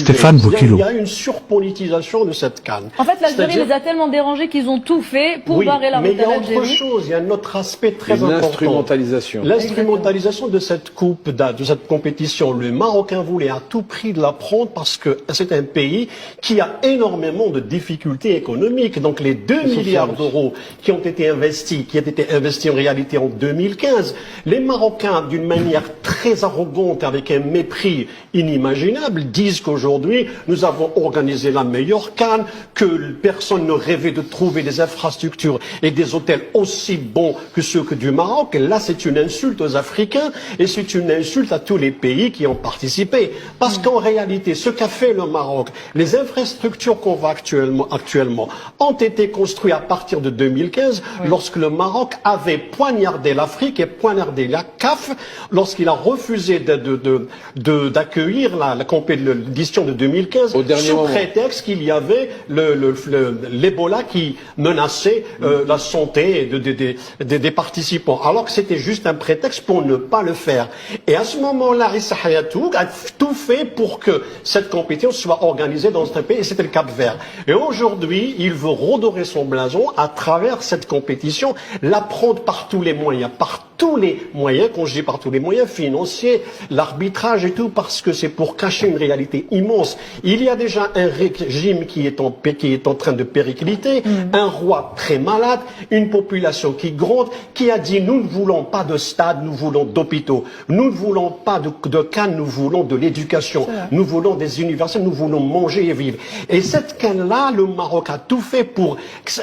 Stéphane Boukilou. Il y a une surpolitisation de cette CAN. En fait, l'Algérie les a tellement dérangés qu'ils ont tout fait pour barrer la route à l'Algérie. Mais il y a autre chose, il y a un autre aspect très important. L'instrumentalisation. L'instrumentalisation de cette coupe, de cette compétition. Le Marocain voulait à tout prix de la prendre parce que c'est un pays qui a énormément de difficultés économiques. Donc les 2 milliards d'euros qui ont été investis en réalité en 2015, les Marocains, d'une manière très arrogante, avec un mépris inimaginable, disent qu'aujourd'hui, nous avons organisé la meilleure CAN, que personne ne rêvait de trouver des infrastructures et des hôtels aussi bons que ceux du Maroc. Et là, c'est une insulte aux Africains et c'est une insulte à tous les pays qui ont participé. Parce qu'en réalité, ce qu'a fait le Maroc, les infrastructures qu'on voit actuellement ont été construites à partir de 2015, lorsque le Maroc avait poignardé l'Afrique et poignardé la CAF, lorsqu'il a refusé d'accueillir l'édition de 2015, sous prétexte qu'il y avait l'Ebola qui menaçait la santé des participants, alors que c'était juste un prétexte pour ne pas le faire. Et à ce moment-là, Issa Hayatou a tout fait pour que cette compétition soit organisée dans un pays, et c'était le Cap-Vert. Et aujourd'hui, il veut redorer son blason à travers cette compétition, la prendre par tous les moyens, quand je dis par tous les moyens financiers, l'arbitrage et tout, parce que c'est pour cacher une réalité immense. Il y a déjà un régime qui est en train de péricliter, un roi très malade, une population qui gronde, qui a dit nous ne voulons pas de stade, nous voulons d'hôpitaux, nous ne voulons pas de CAN, nous voulons de l'éducation, nous voulons des universités, nous voulons manger et vivre. Et cette CAN-là, le Maroc a tout fait pour,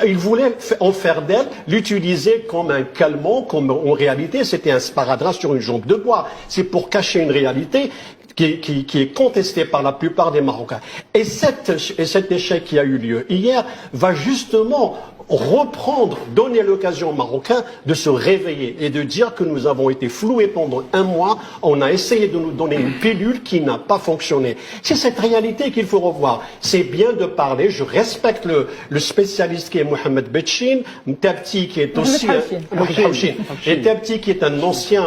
il voulait en faire d'elle, l'utiliser comme un calmant, comme en réalité c'était un sparadrap sur une jambe de bois. C'est pour cacher une réalité qui est contestée par la plupart des Marocains. Et cet échec qui a eu lieu hier va justement donner l'occasion aux Marocains de se réveiller et de dire que nous avons été floués pendant un mois, on a essayé de nous donner une pilule qui n'a pas fonctionné. C'est cette réalité qu'il faut revoir. C'est bien de parler, je respecte le spécialiste qui est Mohamed Betchin, Tabti qui est aussi et Tabti qui est un ancien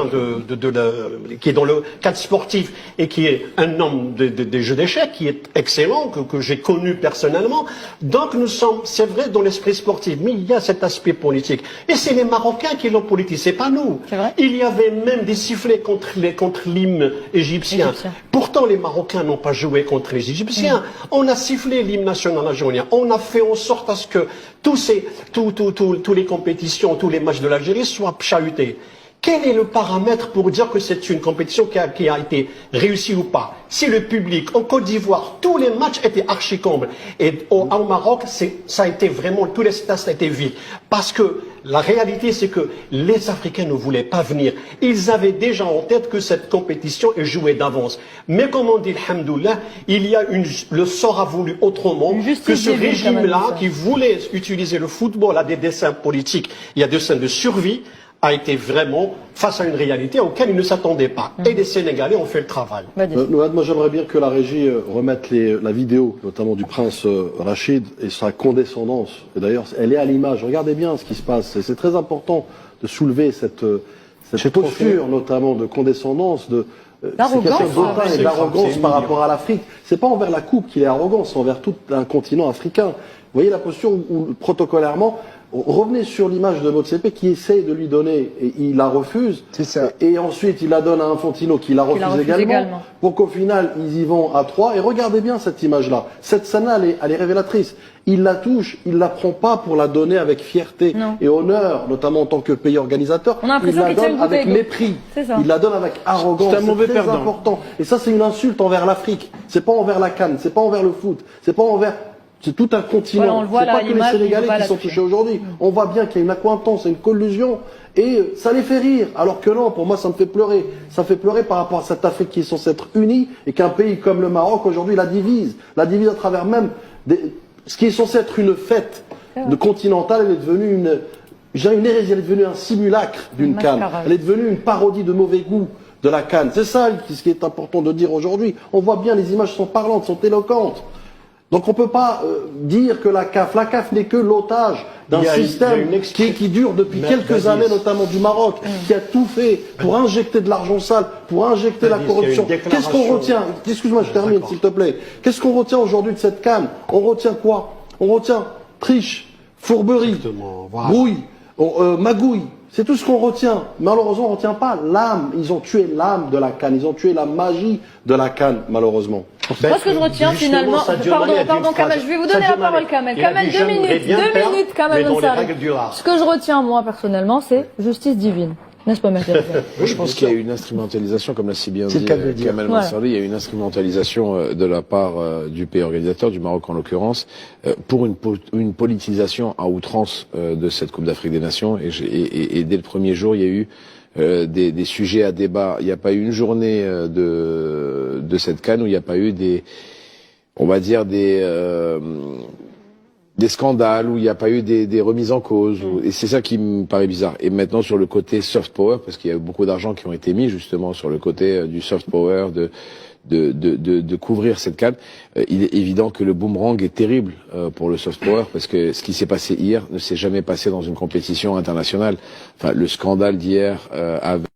qui est dans le cadre sportif et qui est un homme des jeux d'échecs, qui est excellent, que j'ai connu personnellement. Donc nous sommes, c'est vrai, dans l'esprit sportif, mais il y a cet aspect politique. Et c'est les Marocains qui l'ont politisé, c'est pas nous. Il y avait même des sifflets contre l'hymne égyptien. Pourtant, les Marocains n'ont pas joué contre les Égyptiens. On a sifflé l'hymne national algérien. On a fait en sorte à ce que tous les compétitions, tous les matchs de l'Algérie soient chahutés. Quel est le paramètre pour dire que c'est une compétition qui a été réussie ou pas? Si le public, en Côte d'Ivoire, tous les matchs étaient archi-combles. Et au Maroc, ça a été vraiment, tous les stades ont été vides. Parce que la réalité, c'est que les Africains ne voulaient pas venir. Ils avaient déjà en tête que cette compétition est jouée d'avance. Mais comme on dit, alhamdoulilah, le sort a voulu autrement que ce régime-là, qui voulait utiliser le football à des desseins politiques, il y a des desseins de survie, a été vraiment face à une réalité auquel ils ne s'attendaient pas. Et les Sénégalais ont fait le travail. Moi, j'aimerais bien que la régie remette la vidéo, notamment du prince Rachid et sa condescendance. Et d'ailleurs, elle est à l'image. Regardez bien ce qui se passe. Et c'est très important de soulever cette posture, notamment de condescendance, d'arrogance par rapport à l'Afrique. C'est pas envers la coupe qu'il est arrogant, c'est envers tout un continent africain. Vous voyez la posture où, protocolairement, revenez sur l'image de Motsepe qui essaye de lui donner, et il la refuse. C'est ça. Et ensuite, il la donne à Infantino qui la refuse également. Pour qu'au final, ils y vont à trois. Et regardez bien cette image-là. Cette scène-là, elle est révélatrice. Il la touche, il la prend pas pour la donner avec fierté et honneur, notamment en tant que pays organisateur. Il la donne avec mépris. Il la donne avec arrogance. C'est un mauvais perdant. C'est important. Et ça, c'est une insulte envers l'Afrique. C'est pas envers la CAN, c'est pas envers le foot, c'est pas envers. C'est tout un continent. C'est pas que les Sénégalais qui sont touchés aujourd'hui. On voit bien qu'il y a une accointance, une collusion, et ça les fait rire. Alors que non, pour moi, ça me fait pleurer. Ça me fait pleurer par rapport à cette Afrique qui est censée être unie, et qu'un pays comme le Maroc, aujourd'hui, la divise. La divise à travers même ce qui est censé être une fête de continentale, elle est devenue une hérésie, elle est devenue un simulacre d'une CAN. Elle est devenue une parodie de mauvais goût de la CAN. C'est ça ce qui est important de dire aujourd'hui. On voit bien, les images sont parlantes, sont éloquentes. Donc on peut pas dire que la CAF n'est que l'otage d'un système qui dure depuis quelques années, notamment du Maroc, qui a tout fait pour injecter de l'argent sale, pour injecter la corruption. Qu'est-ce qu'on retient? Excuse-moi, je termine, s'il te plaît. Qu'est-ce qu'on retient aujourd'hui de cette CAN? On retient quoi? On retient triche, fourberie, brouille, magouille. C'est tout ce qu'on retient. Malheureusement, on ne retient pas l'âme. Ils ont tué l'âme de la CAN. Ils ont tué la magie de la CAN, malheureusement. Moi, ce que je retiens finalement, pardon, Kamel, je vais vous donner la parole, Kamel. Kamel, 2 minutes, Kamel Ansari. Ce que je retiens, moi, personnellement, c'est justice divine. N'est-ce pas, Maître? Je pense qu'il y a une instrumentalisation, comme l'a si bien dit Kamel Ansari, il y a une instrumentalisation de la part du pays organisateur, du Maroc en l'occurrence, pour une politisation à outrance de cette Coupe d'Afrique des Nations. Et dès le premier jour, il y a eu des sujets à débat. Il n'y a pas eu une journée de cette CAN où il n'y a pas eu on va dire des scandales, où il n'y a pas eu des remises en cause. Et c'est ça qui me paraît bizarre. Et maintenant, sur le côté soft power, parce qu'il y a eu beaucoup d'argent qui ont été mis justement sur le côté du soft power, de couvrir cette CAN, il est évident que le boomerang est terrible pour le soft power, parce que ce qui s'est passé hier ne s'est jamais passé dans une compétition internationale. Enfin, le scandale d'hier avec